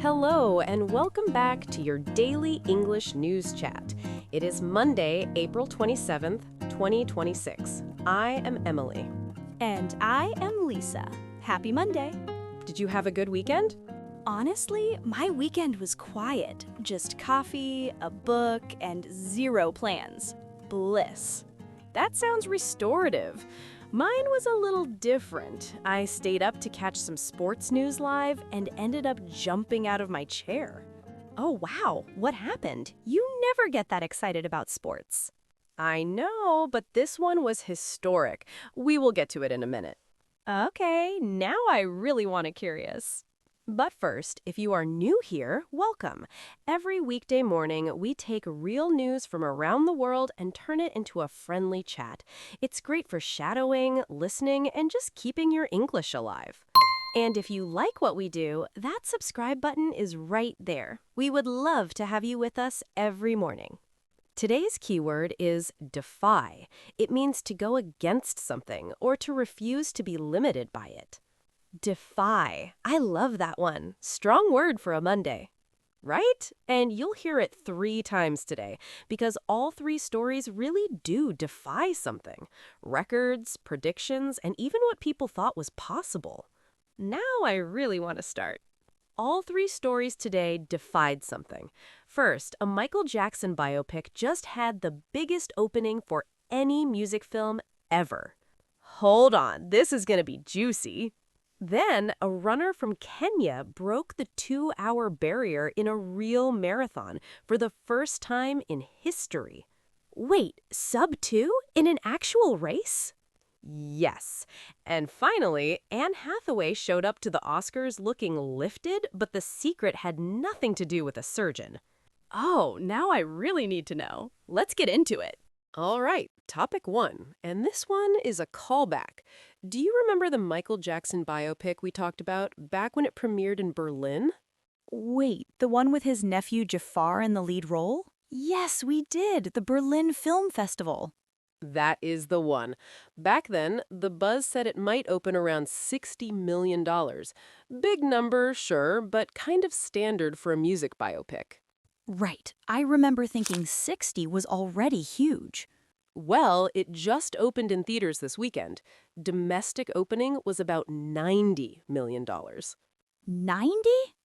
Hello, and welcome back to your daily English news chat. It is Monday, April 27th, 2026. I am Emily. And I am Lisa. Happy Monday. Did you have a good weekend? Honestly, my weekend was quiet. Just coffee, a book, and zero plans. Bliss. That sounds restorative. Mine was a little different. I stayed up to catch some sports news live and ended up jumping out of my chair. Oh, wow. What happened? You never get that excited about sports. I know, but this one was historic. We will get to it in a minute. Okay, now I really want to curious. But first, if you are new here, welcome. Every weekday morning, we take real news from around the world and turn it into a friendly chat. It's great for shadowing, listening, and just keeping your English alive. And if you like what we do, that subscribe button is right there. We would love to have you with us every morning. Today's keyword is defy. It means to go against something or to refuse to be limited by it. Defy. I love that one. Strong word for a Monday. Right? And you'll hear it 3 times today because all 3 stories really do defy something. Records, predictions, and even what people thought was possible. Now I really want to start. All 3 stories today defied something. First, a Michael Jackson biopic just had the biggest opening for any music film ever. Hold on, this is going to be juicy. Then, a runner from Kenya broke the 2-hour barrier in a real marathon for the first time in history. Wait, sub-2 in an actual race? Yes. And finally, Anne Hathaway showed up to the Oscars looking lifted, but the secret had nothing to do with a surgeon. Oh, now I really need to know. Let's get into it. All right, topic 1, and this one is a callback. Do you remember the Michael Jackson biopic we talked about back when it premiered in Berlin? Wait, the one with his nephew Jaafar in the lead role? Yes, we did. The Berlin Film Festival. That is the one. Back then, the buzz said it might open around $60 million. Big number, sure, but kind of standard for a music biopic. Right. I remember thinking 60 was already huge. Well, it just opened in theaters this weekend. Domestic opening was about $90 million. 90?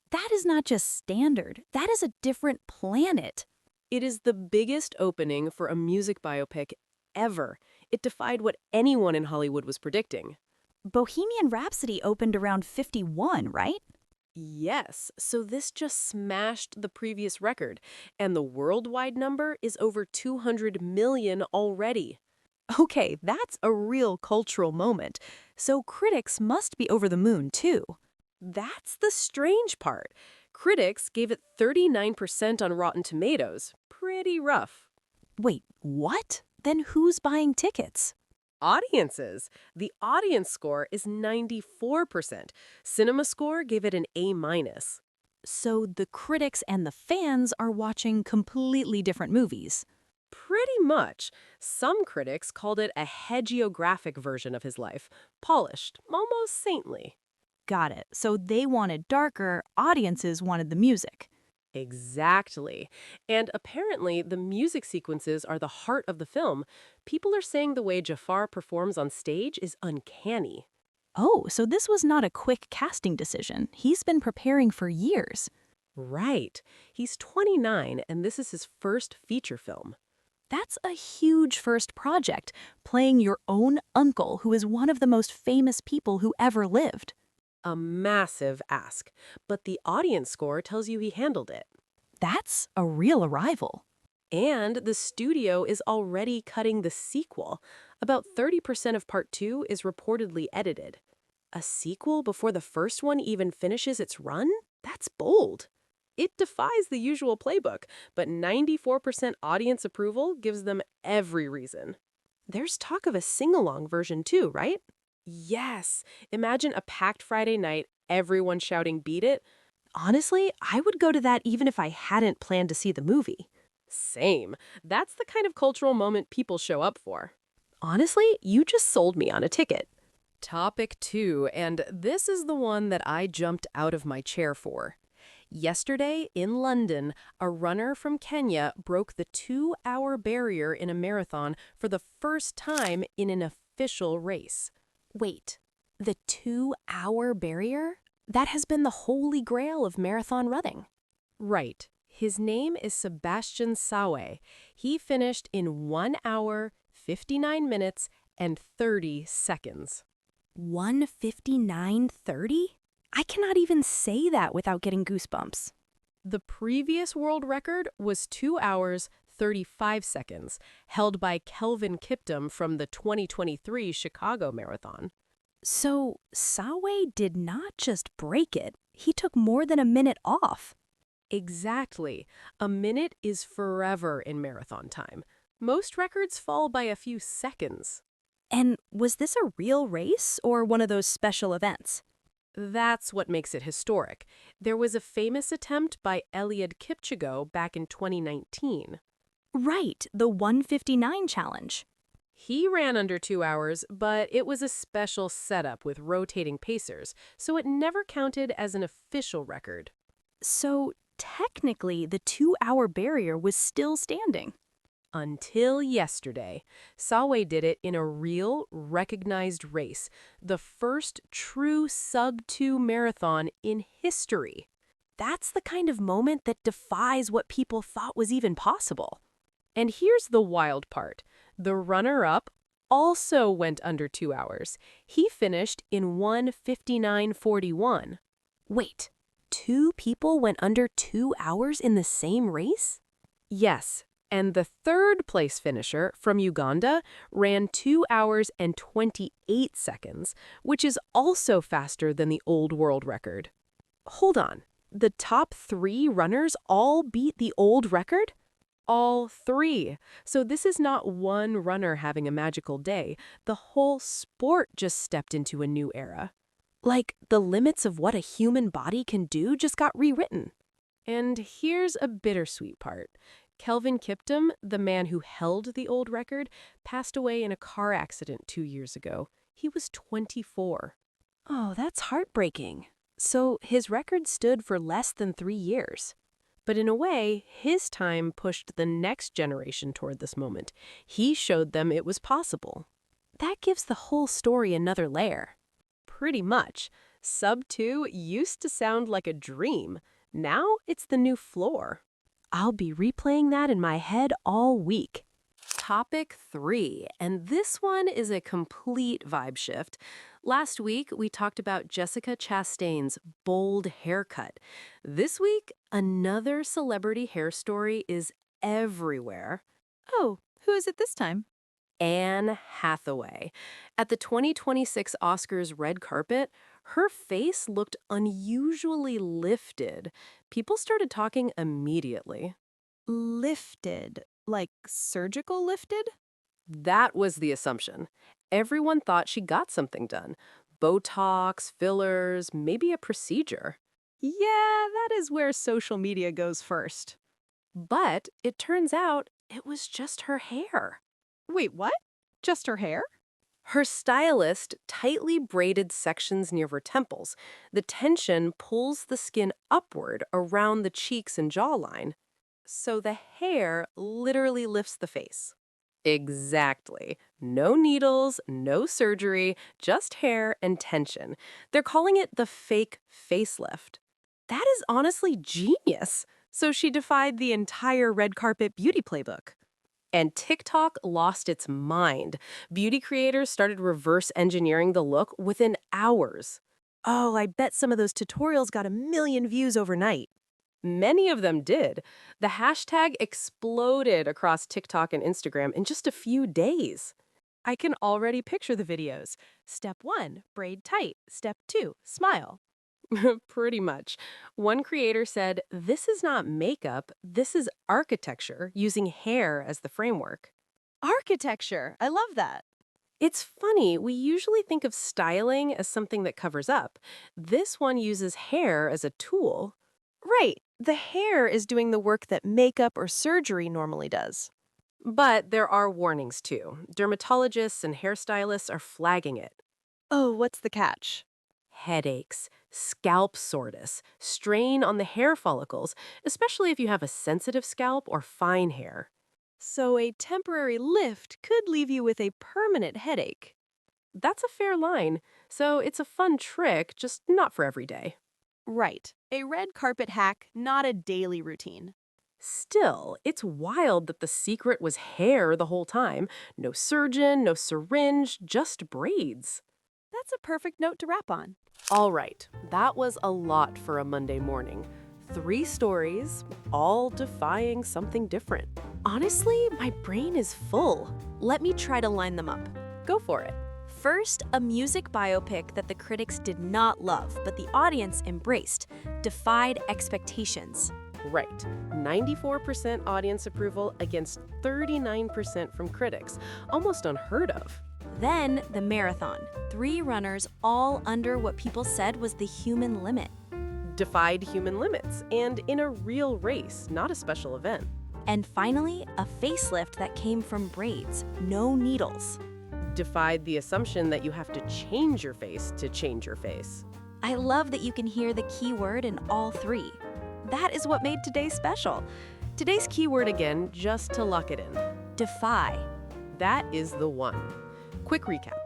That is not just standard. That is a different planet. It is the biggest opening for a music biopic ever. It defied what anyone in Hollywood was predicting. Bohemian Rhapsody opened around 51, right? Yes, so this just smashed the previous record, and the worldwide number is over 200 million already. Okay, that's a real cultural moment. So critics must be over the moon, too. That's the strange part. Critics gave it 39% on Rotten Tomatoes. Pretty rough. Wait, what? Then who's buying tickets? Audiences. The audience score is 94%. Cinema Score gave it an A-. So the critics and the fans are watching completely different movies. Pretty much. Some critics called it a hagiographic version of his life. Polished, almost saintly. Got it. So they wanted darker, audiences wanted the music. Exactly. And apparently, the music sequences are the heart of the film. People are saying the way Jaafar performs on stage is uncanny. Oh, so this was not a quick casting decision. He's been preparing for years. Right. He's 29, and this is his first feature film. That's a huge first project, playing your own uncle, who is one of the most famous people who ever lived. A massive ask, but the audience score tells you he handled it. That's a real arrival. And the studio is already cutting the sequel. About 30% of Part 2 is reportedly edited. A sequel before the first one even finishes its run? That's bold. It defies the usual playbook, but 94% audience approval gives them every reason. There's talk of a sing-along version too, right? Yes. Imagine a packed Friday night, everyone shouting "Beat It." Honestly, I would go to that even if I hadn't planned to see the movie. Same. That's the kind of cultural moment people show up for. Honestly, you just sold me on a ticket. Topic 2, and this is the one that I jumped out of my chair for. Yesterday, in London, a runner from Kenya broke the 2-hour barrier in a marathon for the first time in an official race. Wait, the 2-hour barrier? That has been the holy grail of marathon running. Right. His name is Sebastian Sawe. He finished in 1 hour, 59 minutes, and 30 seconds. 1:59:30? I cannot even say that without getting goosebumps. The previous world record was 2 hours, 35 seconds, held by Kelvin Kiptum from the 2023 Chicago Marathon. So, Sawe did not just break it, he took more than a minute off. Exactly. A minute is forever in marathon time. Most records fall by a few seconds. And was this a real race or one of those special events? That's what makes it historic. There was a famous attempt by Eliud Kipchoge back in 2019. Right, the 1:59 challenge. He ran under 2 hours, but it was a special setup with rotating pacers, so it never counted as an official record. So, technically, the 2-hour barrier was still standing. Until yesterday, Sawe did it in a real, recognized race, the first true sub-2 marathon in history. That's the kind of moment that defies what people thought was even possible. And here's the wild part. The runner-up also went under 2 hours. He finished in 1:59:41. Wait, 2 people went under 2 hours in the same race? Yes. And the third-place finisher from Uganda ran 2 hours and 28 seconds, which is also faster than the old world record. Hold on. The top 3 runners all beat the old record? All 3. So this is not one runner having a magical day. The whole sport just stepped into a new era. Like, the limits of what a human body can do just got rewritten. And here's a bittersweet part. Kelvin Kiptum, the man who held the old record, passed away in a car accident 2 years ago. He was 24. Oh, that's heartbreaking. So his record stood for less than 3 years. But in a way, his time pushed the next generation toward this moment. He showed them it was possible. That gives the whole story another layer. Pretty much. Sub-2 used to sound like a dream. Now it's the new floor. I'll be replaying that in my head all week. Topic 3, and this one is a complete vibe shift. Last week, we talked about Jessica Chastain's bold haircut. This week, another celebrity hair story is everywhere. Oh, who is it this time? Anne Hathaway. At the 2026 Oscars red carpet, her face looked unusually lifted. People started talking immediately. Lifted? Like surgical lifted? That was the assumption. Everyone thought she got something done. Botox, fillers, maybe a procedure. Yeah, that is where social media goes first. But it turns out it was just her hair. Wait, what? Just her hair? Her stylist tightly braided sections near her temples. The tension pulls the skin upward around the cheeks and jawline. So the hair literally lifts the face. Exactly. No needles, no surgery, just hair and tension. They're calling it the fake facelift. That is honestly genius. So she defied the entire red carpet beauty playbook. And TikTok lost its mind. Beauty creators started reverse engineering the look within hours. Oh, I bet some of those tutorials got 1 million views overnight. Many of them did. The hashtag exploded across TikTok and Instagram in just a few days. I can already picture the videos. Step 1, braid tight. Step 2, smile. Pretty much. One creator said, "This is not makeup, this is architecture, using hair as the framework." Architecture. I love that. It's funny, we usually think of styling as something that covers up. This one uses hair as a tool. Right. The hair is doing the work that makeup or surgery normally does. But there are warnings too. Dermatologists and hairstylists are flagging it. Oh, what's the catch? Headaches, Scalp soreness, strain on the hair follicles, especially if you have a sensitive scalp or fine hair. So a temporary lift could leave you with a permanent headache. That's a fair line, so it's a fun trick, just not for every day. Right. A red carpet hack, not a daily routine. Still, it's wild that the secret was hair the whole time. No surgeon, no syringe, just braids. That's a perfect note to wrap on. All right, that was a lot for a Monday morning. 3 stories, all defying something different. Honestly, my brain is full. Let me try to line them up. Go for it. First, a music biopic that the critics did not love, but the audience embraced, defied expectations. Right. 94% audience approval against 39% from critics. Almost unheard of. Then, the marathon. 3 runners, all under what people said was the human limit. Defied human limits, and in a real race, not a special event. And finally, a facelift that came from braids, no needles. Defied the assumption that you have to change your face to change your face. I love that you can hear the key word in all 3. That is what made today special. Today's keyword again, just to lock it in. Defy. That is the one. Quick recap.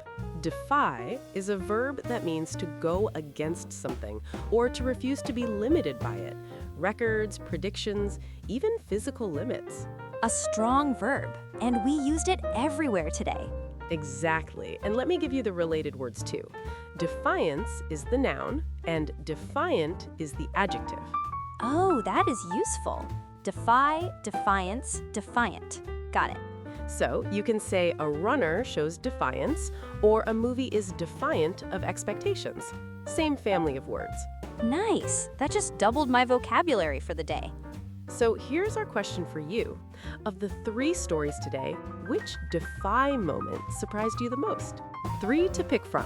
Defy is a verb that means to go against something or to refuse to be limited by it. Records, predictions, even physical limits. A strong verb, and we used it everywhere today. Exactly. And let me give you the related words too. Defiance is the noun, and defiant is the adjective. Oh, that is useful. Defy, defiance, defiant. Got it. So you can say a runner shows defiance, or a movie is defiant of expectations. Same family of words. Nice. That just doubled my vocabulary for the day. So here's our question for you. Of the 3 stories today, which defy moment surprised you the most? 3 to pick from.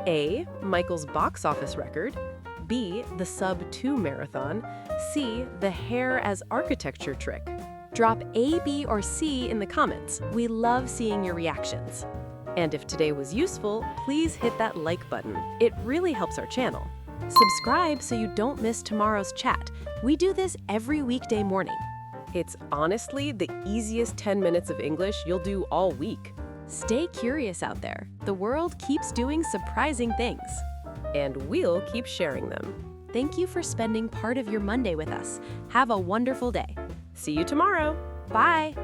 A, Michael's box office record. B, the sub 2 marathon. C, the hair as architecture trick. Drop A, B, or C in the comments. We love seeing your reactions. And if today was useful, please hit that like button. It really helps our channel. Subscribe so you don't miss tomorrow's chat. We do this every weekday morning. It's honestly the easiest 10 minutes of English you'll do all week. Stay curious out there. The world keeps doing surprising things. And we'll keep sharing them. Thank you for spending part of your Monday with us. Have a wonderful day. See you tomorrow. Bye.